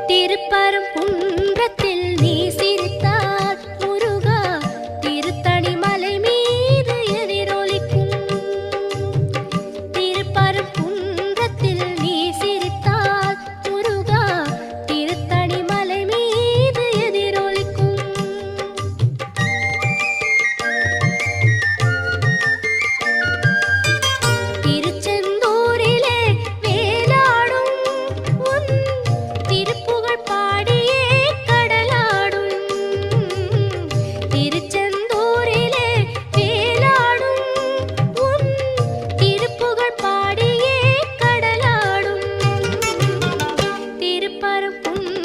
திருப்பரங்குன்றத்தில் நீ சிரித்தால் முருகா திருத்தணி மலை மீது எதிரொலிக்கும். திருப்பரங்குன்றத்தில் நீ சிரித்தால் முருகா திருத்தணி மலை மீது எதிரொலிக்கும். திருச்செந்தூரிலே வேலாடும் உன் திருப்புகழ் பாடியே கடலாடும். திருச்செந்தூரிலே வேலாடும் உன் திருப்புகழ் பாடியே கடலாடும். திருப்பரங்குன்றம்